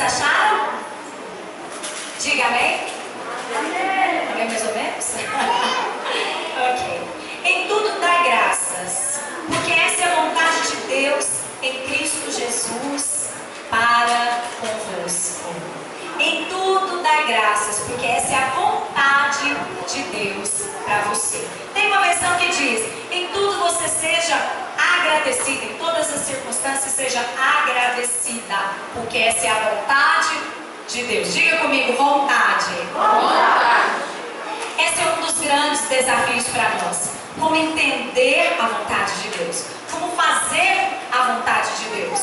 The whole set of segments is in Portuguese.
Quantas acharam? Diga amém. Amém mais ou menos? Ok. Em tudo dai graças, porque essa é a vontade de Deus em Cristo Jesus para convosco. Em tudo dai graças, porque essa é a vontade de Deus para você. Tem uma versão que diz: em tudo você seja agradecida, em todas as circunstâncias seja agradecida, porque essa é a vontade de Deus. Diga comigo, vontade. Vontade. Esse é um dos grandes desafios para nós. Como entender a vontade de Deus, como fazer a vontade de Deus.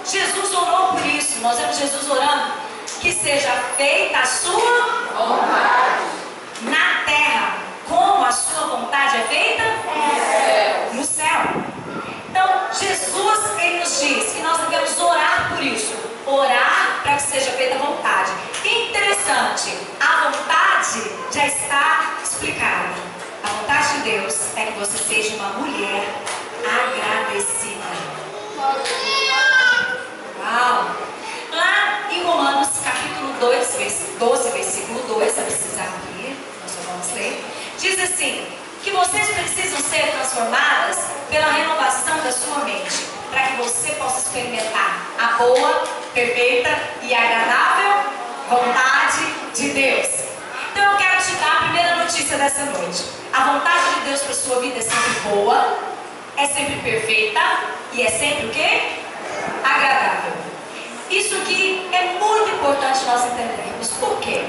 Jesus orou por isso. Nós vemos Jesus orando: que seja feita a sua Vontade. na terra, como a sua vontade é feita no céu. Então Jesus, ele nos diz que nós devemos orar por isso, orar para que seja feita a vontade. Interessante, a vontade já está explicada. A vontade de Deus é que você seja uma mulher agradecida. Uau! Lá em Romanos capítulo 12, versículo 2, se precisar aqui, nós só vamos ler, diz assim: que vocês precisam ser transformadas pela renovação da sua mente, para que você possa experimentar a boa, perfeita e agradável vontade de Deus. Então eu quero te dar a primeira notícia dessa noite. A vontade de Deus para a sua vida é sempre boa, é sempre perfeita e é sempre o quê? Agradável. Isso aqui é muito importante nós entendermos. Por quê?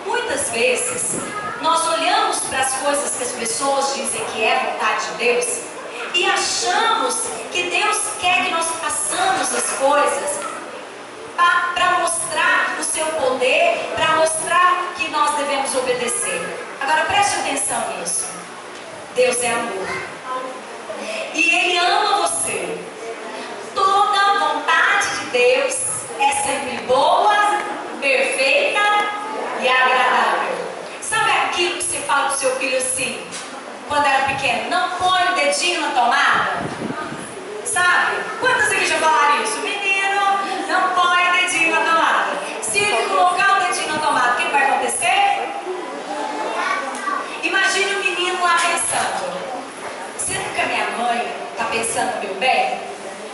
Muitas vezes nós olhamos para as coisas que as pessoas dizem que é a vontade de Deus e achamos que Deus quer que nós façamos as coisas para mostrar o seu poder, para mostrar que nós devemos obedecer. Agora preste atenção nisso. Deus é amor. E Ele ama você. Toda a vontade de Deus é sempre boa, perfeita e agradável. Sabe aquilo que você fala para o seu filho assim, quando era pequeno? Não põe o dedinho na tomada? Sabe? Quantas aqui já falaram isso? Menino, não põe o dedinho na tomada. Se ele colocar o dedinho na tomada, o que vai acontecer? Imagine o menino lá pensando: será que a minha mãe está pensando no meu bem?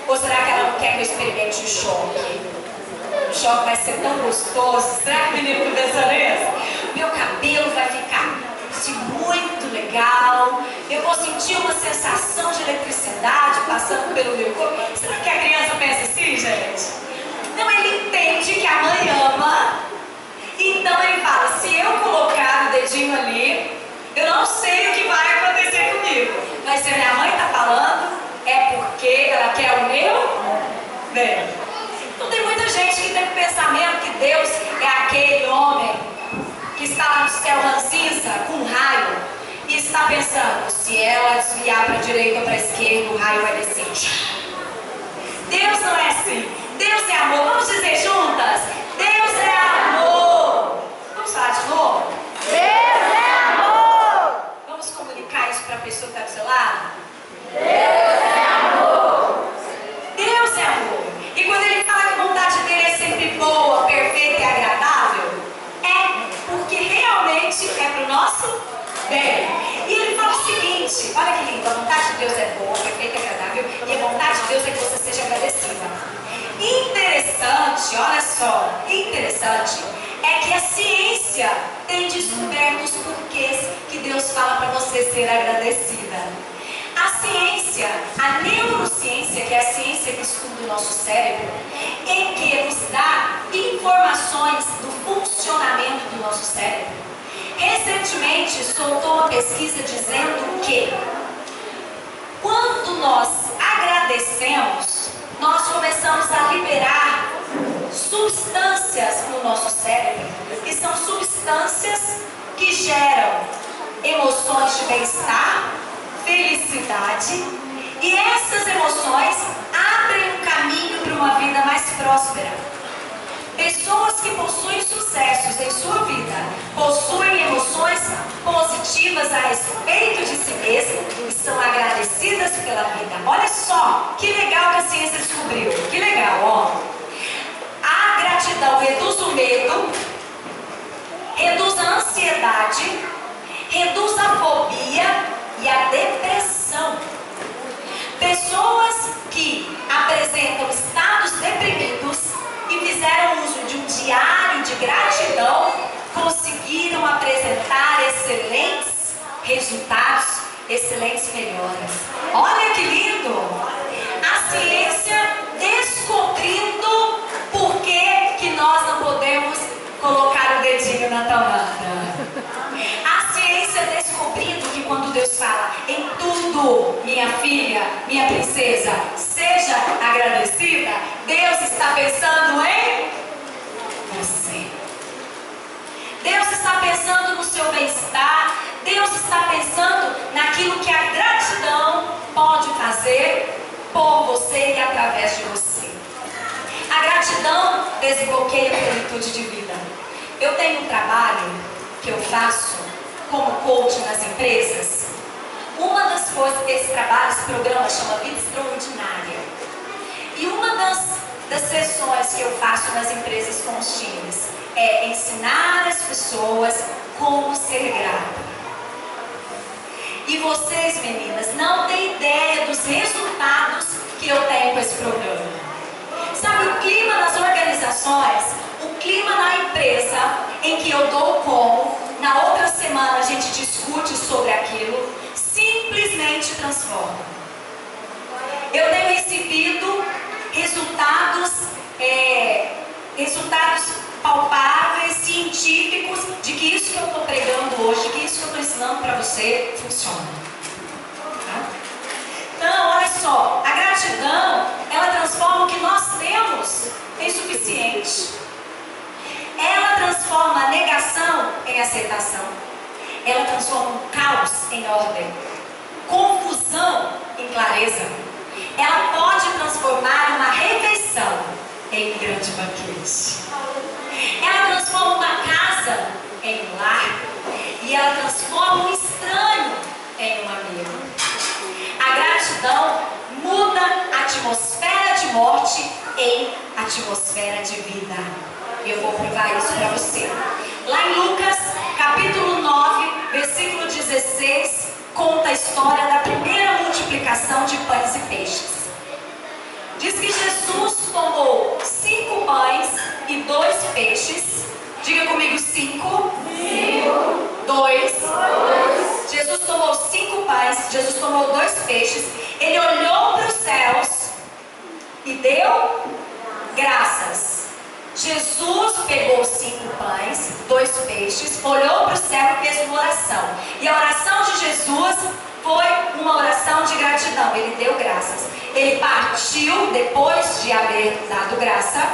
Ou será que ela não quer que eu experimente o choque? O choque vai ser tão gostoso. Será que o menino está pensando nisso? Meu cabelo vai ficar assim, muito legal. Eu vou sentir uma sensação de eletricidade passando pelo meu corpo. Será que a criança pensa assim, gente? Não, ele entende que a mãe ama. Então ele fala: se eu colocar o dedinho ali, eu não sei o que vai acontecer comigo. Mas se a minha mãe está falando, é porque ela quer o meu bem. Então tem muita gente que tem o pensamento que Deus é aquele homem que está lá no céu ranzinza com um raio e está pensando: se ela desviar para a direita ou para a esquerda, o raio vai descer. Deus não é assim. Deus é amor. Vamos dizer juntas: Deus é amor. Vamos falar de novo? Deus é amor. Vamos comunicar isso para a pessoa que está do seu lado? Deus é amor. Deus é amor. E quando ele fala que a vontade dele é sempre boa, perfeita e agradável, é porque realmente é para o nosso bem. E ele fala o seguinte: olha que lindo, a vontade de Deus é boa, perfeita e agradável, e a vontade de Deus é que você seja agradecida. Interessante, olha só, interessante é que a ciência tem descoberto os porquês que Deus fala para você ser agradecida. A ciência, a neurociência, que é a ciência que estuda o nosso cérebro, é que nos dá informações do funcionamento do nosso cérebro. Recentemente soltou uma pesquisa dizendo que quando nós agradecemos, nós começamos a liberar substâncias no nosso cérebro, que são substâncias que geram emoções de bem-estar, felicidade, e essas emoções abrem um caminho para uma vida mais próspera. Pessoas que possuem sucessos em sua vida, possuem emoções positivas a respeito de si mesmas e são agradecidas pela vida. Olha só, que legal que a ciência descobriu. Que legal, ó. A gratidão gratidão reduz o medo, reduz a ansiedade, reduz a fobia e a depressão. Pessoas que apresentam estados deprimidos e fizeram uso de um diário de gratidão conseguiram apresentar excelentes resultados, excelentes melhoras. Olha que lindo! A ciência descobrindo por que nós não podemos colocar o dedinho na tomada. A ciência descobrindo que quando Deus fala em tudo, minha filha, minha princesa, seja agradecida, Deus está pensando em você. Deus está pensando no seu bem-estar. Deus está pensando naquilo que a gratidão pode fazer por você e através de você. A gratidão desbloqueia a plenitude de vida. Eu tenho um trabalho que eu faço como coach nas empresas. Uma das coisas desse trabalho, esse programa chama Vida Extraordinária. E uma das sessões que eu faço nas empresas com os times é ensinar as pessoas como ser grato. E vocês, meninas, não têm ideia dos resultados que eu tenho com esse programa. Sabe, o clima nas organizações, o clima na empresa em que eu dou como, na outra semana a gente discute sobre aquilo, simplesmente transforma. Eu tenho recebido resultados palpáveis, científicos, de que isso que eu estou pregando hoje, que isso que eu estou ensinando para você, funciona. Tá? Então, olha só, a gratidão, ela transforma o que nós temos em suficiente. Ela transforma a negação em aceitação. Ela transforma o caos em ordem, confusão em clareza. Ela pode transformar uma refeição em um grande banquete. Ela transforma uma casa em um lar. E ela transforma um estranho em um amigo. A gratidão muda a atmosfera de morte em atmosfera de vida. Eu vou provar isso para você. Lá em Lucas, capítulo 9, versículo 16, conta a história da primeira multiplicação de pães e peixes. Diz que Jesus tomou 5 pães e 2 peixes. Diga comigo, 5. 2. Jesus tomou 5 pães, Jesus tomou 2 peixes. Ele olhou para os céus e deu graças. Jesus pegou 5 pães, 2 peixes, olhou para o céu e fez uma oração. E a oração de Jesus foi uma oração de gratidão. Ele deu graças. Ele partiu, depois de haver dado graça,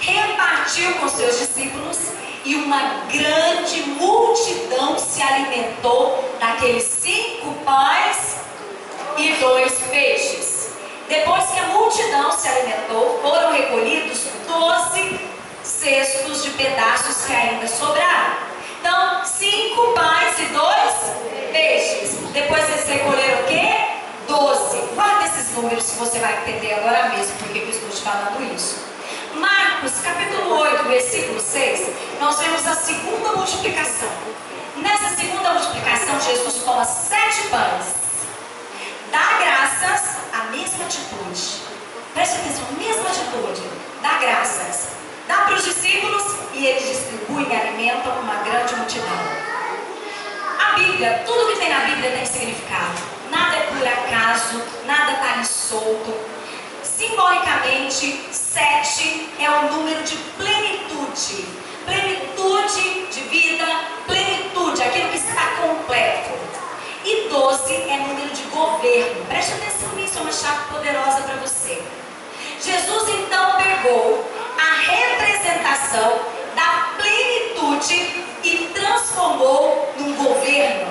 repartiu com seus discípulos e uma grande multidão se alimentou daqueles 5 pães e 2 peixes. Depois que a multidão se alimentou, foram recolhidos 12 cestos de pedaços que ainda sobraram. Então, 5 pães e 2 peixes. Depois eles recolheram o quê? 12. Guarda esses números que você vai entender agora mesmo porque eu estou te falando isso. Marcos, capítulo 8, versículo 6, nós vemos a segunda multiplicação. Nessa segunda multiplicação, Jesus toma 7 pães. Dá graças, a mesma atitude. Preste atenção, a mesma atitude. Dá graças. Dá para os discípulos e eles distribuem e alimentam uma grande multidão. A Bíblia, tudo que tem na Bíblia tem significado. Nada é por acaso, nada está ali solto. Simbolicamente, 7 é um número de plenitude. Plenitude de vida, plenitude, aquilo que está completo. E 12 é número de governo. Preste atenção nisso, é uma chave poderosa para você. Jesus então pegou a representação da plenitude e transformou num governo.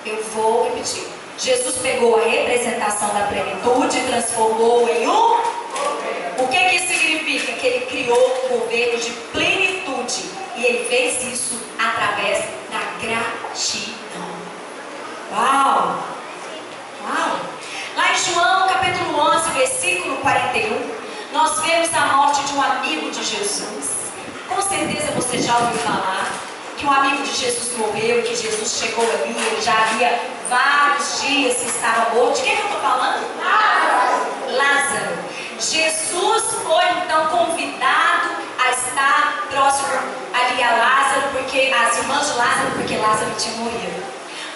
Eu vou repetir. Jesus pegou a representação da plenitude e transformou em um. O que isso significa? Que ele criou um governo de plenitude. E ele fez isso através da gratidão. Uau! Uau! Lá em João, capítulo 11, versículo 41, nós vemos a morte de um amigo de Jesus. Com certeza você já ouviu falar que um amigo de Jesus morreu, que Jesus chegou ali, ele já havia vários dias que estava morto. De quem que eu estou falando? Lázaro. Jesus foi então convidado a estar próximo ali a Lázaro, porque as irmãs de Lázaro, porque Lázaro tinha morrido.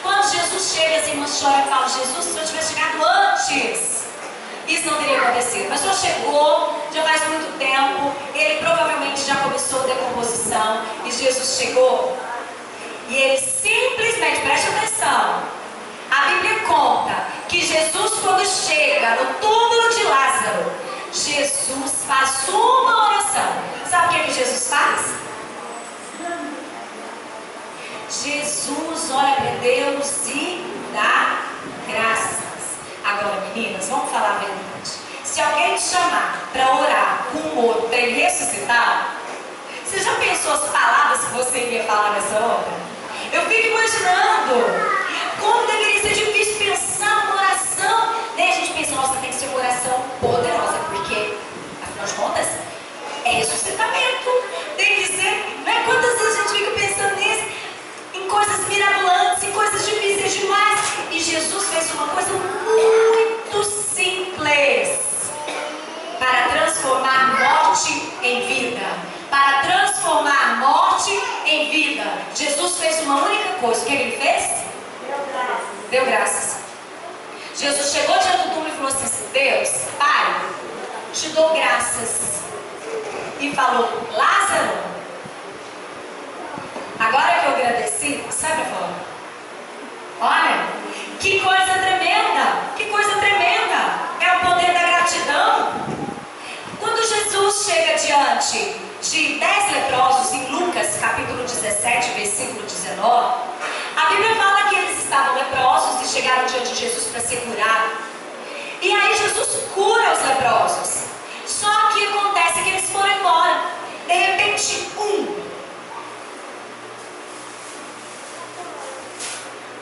Quando Jesus chega, as irmãs choram e falam: Jesus, se eu tivesse chegado antes, isso não teria acontecido. Mas só chegou, já faz muito tempo, ele provavelmente já começou a decomposição, e Jesus chegou, e ele simplesmente, preste atenção, a Bíblia conta que Jesus, quando chega no túmulo de Lázaro, Jesus faz uma oração. Sabe o que Jesus faz? Jesus olha para Deus e dá graças. Agora, meninas, vamos falar a verdade. Se alguém te chamar para orar com um morto para ele ressuscitar, você já pensou as palavras que você iria falar nessa hora? Eu fico imaginando como deveria ser difícil pensar uma oração. Né? A gente pensa: nossa, tem que ser uma oração poderosa, porque, afinal de contas, é ressuscitamento. Tem que ser, né? Quantas vezes a gente fica pensando nisso? Em coisas mirabolantes, em coisas difíceis demais. E Jesus fez uma coisa muito simples para transformar morte em vida. Para transformar morte em vida. Jesus fez uma única coisa. O que ele fez? Deu graças. Jesus chegou diante do túmulo e falou assim: Deus, Pai, te dou graças. E falou: Lázaro, agora que eu agradeci, sai pra fora. Olha, que coisa tremenda, que coisa tremenda. É o poder da gratidão. Quando Jesus chega diante de 10 leprosos, em Lucas capítulo 17, versículo 19, a Bíblia fala que eles estavam leprosos e chegaram diante de Jesus para ser curados. E aí Jesus cura os leprosos. Só que acontece que eles foram embora. De repente,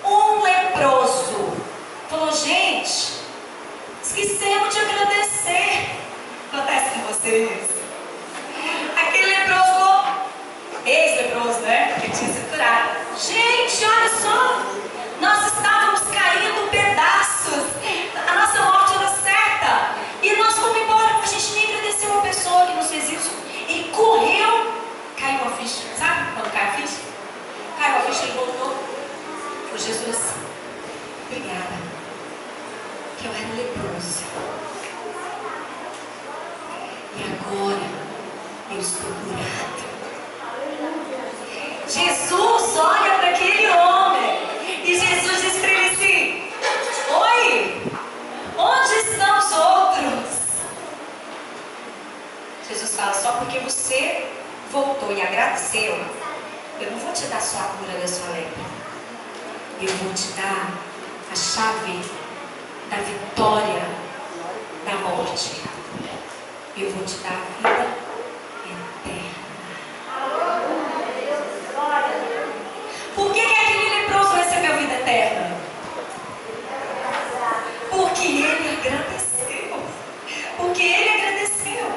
um leproso falou: gente, esquecemos de agradecer. Acontece com vocês? Aquele leproso, ex-leproso, né? Que tinha sido curado. Gente, olha só, nós estávamos caindo pedaços. A nossa morte era certa. E nós fomos embora. A gente nem agradeceu uma pessoa que nos fez isso. Ele correu, caiu a ficha. Sabe quando cai a ficha? Caiu a ficha e voltou. Falou: Jesus, obrigada, que eu era leproso. E agora eu estou curado. Jesus olha para aquele homem e Jesus diz para ele assim: oi, onde estão os outros? Jesus fala: só porque você voltou e agradeceu, eu não vou te dar só a cura da sua lepra, eu vou te dar a chave da vitória da morte. Eu vou te dar a vida eterna. Por que aquele leproso recebeu vida eterna? Porque ele agradeceu. Porque ele agradeceu.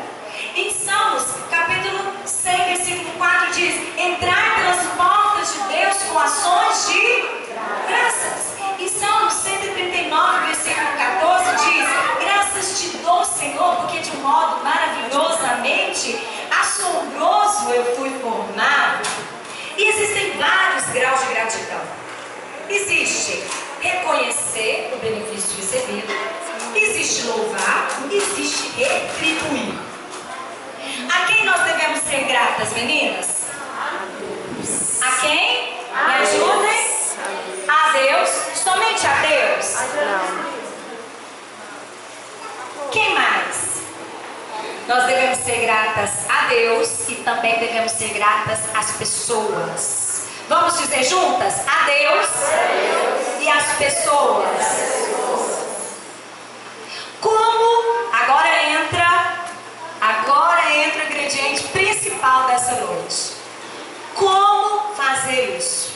Em Salmos, capítulo 100, versículo 4 diz: entrai pelas portas de Deus com ações de graças. Em Salmos 139, versículo 14 diz: graças te dou, Senhor, porque de um modo maravilhosamente assombroso eu fui formado. E existem vários graus de gratidão. Existe reconhecer o benefício recebido, existe louvar, existe retribuir. A quem nós devemos ser gratas, meninas? A quem? Me ajudem? A Deus? Somente a Deus? Quem mais? Nós devemos ser gratas a Deus e também devemos ser gratas às pessoas. Vamos dizer juntas? A Deus e às pessoas. Como? Agora entra o ingrediente principal dessa noite. Como fazer isso?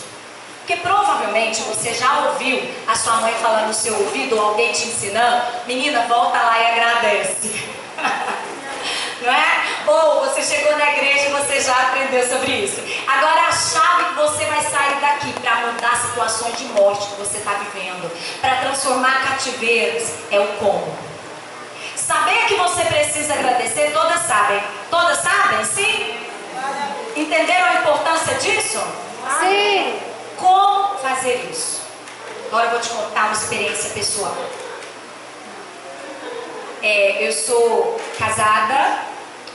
Porque provavelmente você já ouviu a sua mãe falando no seu ouvido, ou alguém te ensinando: menina, volta lá e agradece. não é? Ou você chegou na igreja e você já aprendeu sobre isso. Agora a chave que você vai sair daqui para mudar situações de morte que você está vivendo, para transformar cativeiros, é o como. Saber que você precisa agradecer, todas sabem. Todas sabem, sim? Entenderam a importância disso? Sim. Como fazer isso? Agora eu vou te contar uma experiência pessoal. Eu sou casada,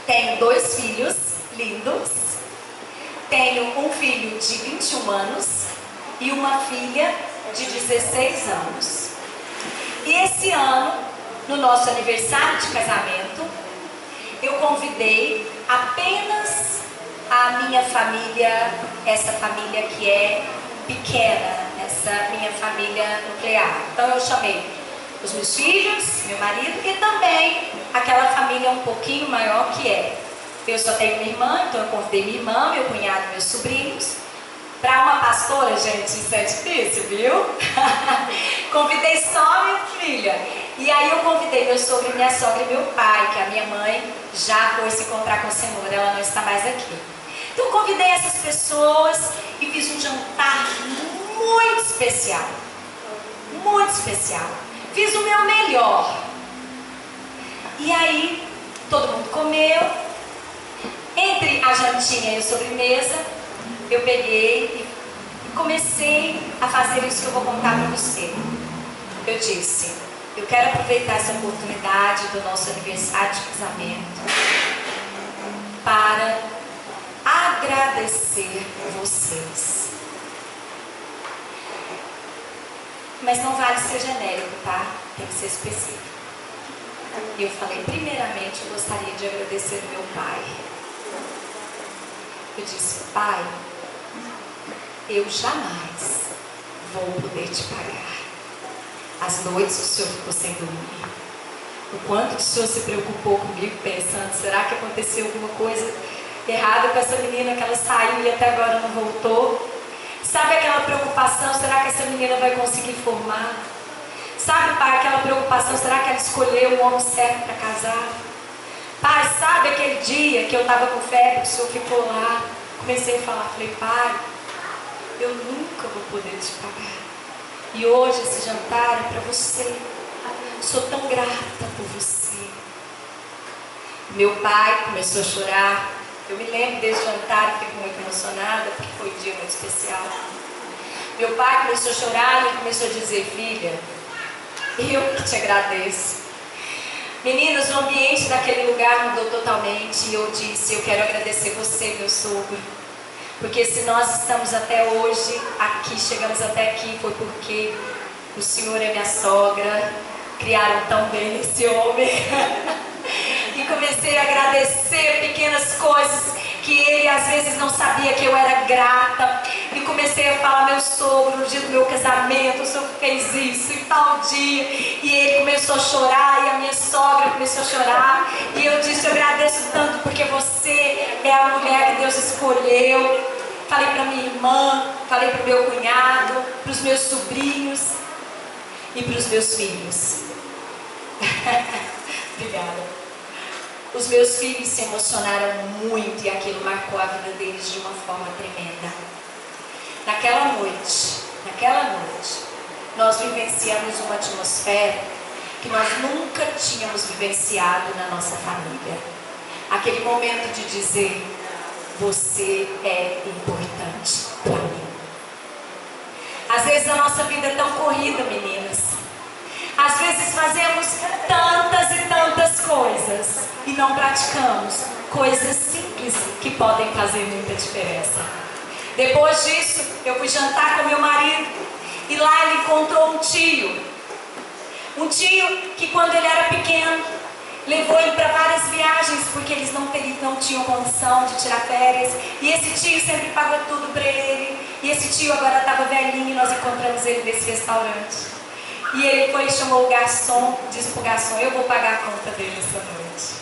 tenho 2 filhos lindos, tenho um filho de 21 anos e uma filha de 16 anos. E esse ano, no nosso aniversário de casamento, eu convidei apenas a minha família, essa família que é pequena, essa minha família nuclear. Então eu chamei os meus filhos, meu marido e também aquela família um pouquinho maior que é. Eu só tenho minha irmã, então eu convidei minha irmã, meu cunhado, meus sobrinhos. Para uma pastora, gente, isso é difícil, viu? Convidei só minha filha. E aí eu convidei meu sogro, minha sogra e meu pai, que a minha mãe já foi se encontrar com o Senhor, ela não está mais aqui. Então eu convidei essas pessoas e fiz um jantar muito especial. Muito especial. Fiz o meu melhor. E aí, todo mundo comeu. Entre a jantinha e a sobremesa, eu peguei e comecei a fazer isso que eu vou contar para você. Eu disse, eu quero aproveitar essa oportunidade do nosso aniversário de casamento para agradecer vocês. Mas não vale ser genérico, tá? Tem que ser específico. E eu falei, primeiramente, eu gostaria de agradecer ao meu pai. Eu disse, pai, eu jamais vou poder te pagar. As noites o senhor ficou sem dormir. O quanto o senhor se preocupou comigo, pensando, será que aconteceu alguma coisa errada com essa menina, que ela saiu e até agora não voltou? Sabe aquela preocupação, será que essa menina vai conseguir formar? Sabe, pai, aquela preocupação, será que ela escolheu o homem certo para casar? Pai, sabe aquele dia que eu estava com febre, o senhor ficou lá? Comecei a falar, falei, pai, eu nunca vou poder te pagar. E hoje esse jantar é para você. Sou tão grata por você. Meu pai começou a chorar. Eu me lembro desse jantar, fico muito emocionada, porque foi um dia muito especial. Meu pai começou a chorar e ele começou a dizer, filha, eu que te agradeço. Meninas, o ambiente daquele lugar mudou totalmente e eu disse, eu quero agradecer você, meu sogro. Porque se nós estamos até hoje aqui, chegamos até aqui, foi porque o senhor e minha sogra criaram tão bem esse homem. E comecei a agradecer pequenas coisas que ele às vezes não sabia que eu era grata. E comecei a falar, meu sogro, no dia do meu casamento, o senhor fez isso em tal dia. E ele começou a chorar, e a minha sogra começou a chorar. E eu disse, eu agradeço tanto porque você é a mulher que Deus escolheu. Falei para minha irmã, falei para o meu cunhado, para os meus sobrinhos e para os meus filhos. Obrigada. Os meus filhos se emocionaram muito e aquilo marcou a vida deles de uma forma tremenda. Naquela noite, nós vivenciamos uma atmosfera que nós nunca tínhamos vivenciado na nossa família. Aquele momento de dizer, você é importante para mim. Às vezes a nossa vida é tão corrida, meninas. Às vezes fazemos tantas e tantas coisas e não praticamos coisas simples que podem fazer muita diferença. Depois disso, eu fui jantar com meu marido e lá ele encontrou um tio. Um tio que quando ele era pequeno, levou ele para várias viagens porque eles não tinham condição de tirar férias. E esse tio sempre pagou tudo para ele. E esse tio agora estava velhinho e nós encontramos ele nesse restaurante. E ele foi e chamou o garçom, disse para o garçom, eu vou pagar a conta dele essa noite.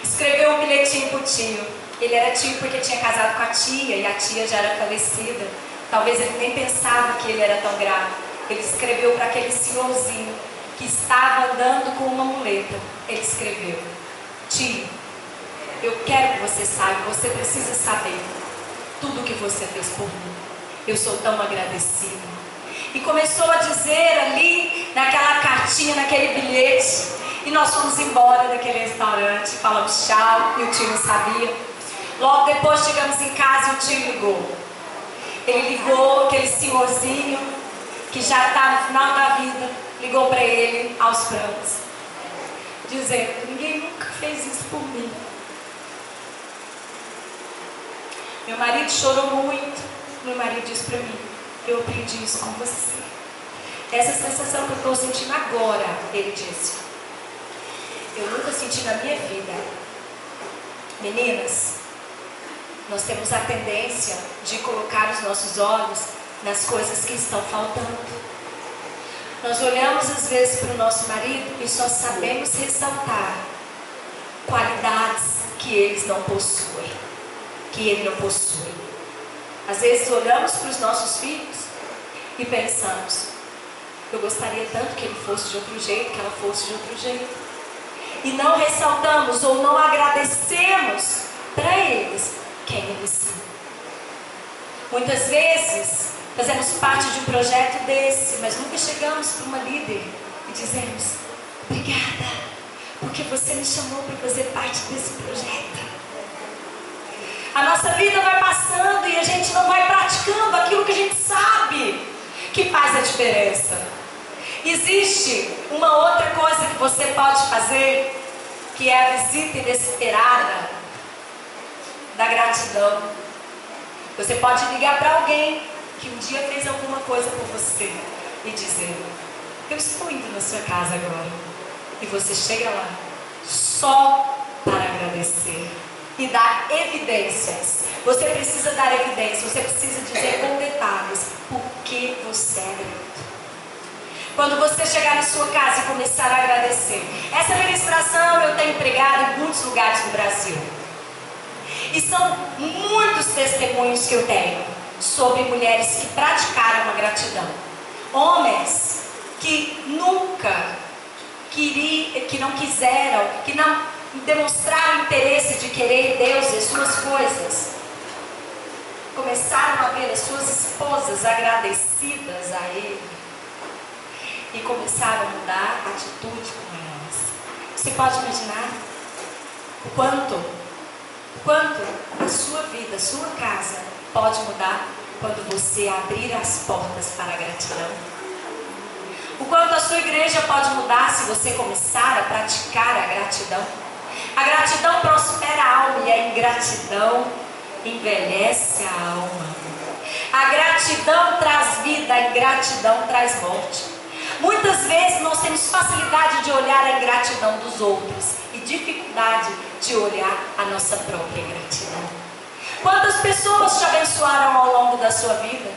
Escreveu um bilhetinho para o tio. Ele era tio porque tinha casado com a tia e a tia já era falecida. Talvez ele nem pensava que ele era tão grave. Ele escreveu para aquele senhorzinho que estava andando com uma muleta. Ele escreveu, tio, eu quero que você saiba, você precisa saber tudo o que você fez por mim. Eu sou tão agradecida. E começou a dizer ali, naquela cartinha, naquele bilhete. E nós fomos embora daquele restaurante, falamos tchau, e o tio não sabia. Logo depois chegamos em casa e o tio ligou. Ele ligou, aquele senhorzinho, que já está no final da vida, ligou para ele aos prantos, dizendo: ninguém nunca fez isso por mim. Meu marido chorou muito. Meu marido disse para mim: eu aprendi isso com você. Essa sensação que eu estou sentindo agora, ele disse, eu nunca senti na minha vida. Meninas, nós temos a tendência de colocar os nossos olhos nas coisas que estão faltando. Nós olhamos às vezes para o nosso marido e só sabemos ressaltar qualidades que eles não possuem, que ele não possui. Às vezes olhamos para os nossos filhos e pensamos: eu gostaria tanto que ele fosse de outro jeito, que ela fosse de outro jeito. E não ressaltamos ou não agradecemos para eles quem eles são. Muitas vezes fazemos parte de um projeto desse, mas nunca chegamos para uma líder e dizemos: obrigada, porque você me chamou para fazer parte desse projeto. A nossa vida vai passando e a gente não vai praticando aquilo que a gente sabe que faz a diferença. Existe uma outra coisa que você pode fazer, que é a visita inesperada da gratidão. Você pode ligar para alguém que um dia fez alguma coisa por você e dizer: eu estou indo na sua casa agora. E você chega lá só para agradecer e dar evidências. Você precisa dar evidências, você precisa dizer com detalhes por que você é grato. Quando você chegar na sua casa e começar a agradecer. Essa ministração eu tenho pregado em muitos lugares do Brasil. E são muitos testemunhos que eu tenho sobre mulheres que praticaram a gratidão. Homens que nunca que não quiseram, que não demonstraram interesse de querer Deus e as suas coisas, começaram a ver as suas esposas agradecidas a Ele e começaram a mudar a atitude com elas. Você pode imaginar o quanto a sua vida, a sua casa pode mudar quando você abrir as portas para a gratidão? O quanto a sua igreja pode mudar se você começar a praticar a gratidão? A gratidão prospera a alma e a ingratidão envelhece a alma. A gratidão traz vida, a ingratidão traz morte. Muitas vezes nós temos facilidade de olhar a ingratidão dos outros e dificuldade de olhar a nossa própria ingratidão. Quantas pessoas te abençoaram ao longo da sua vida?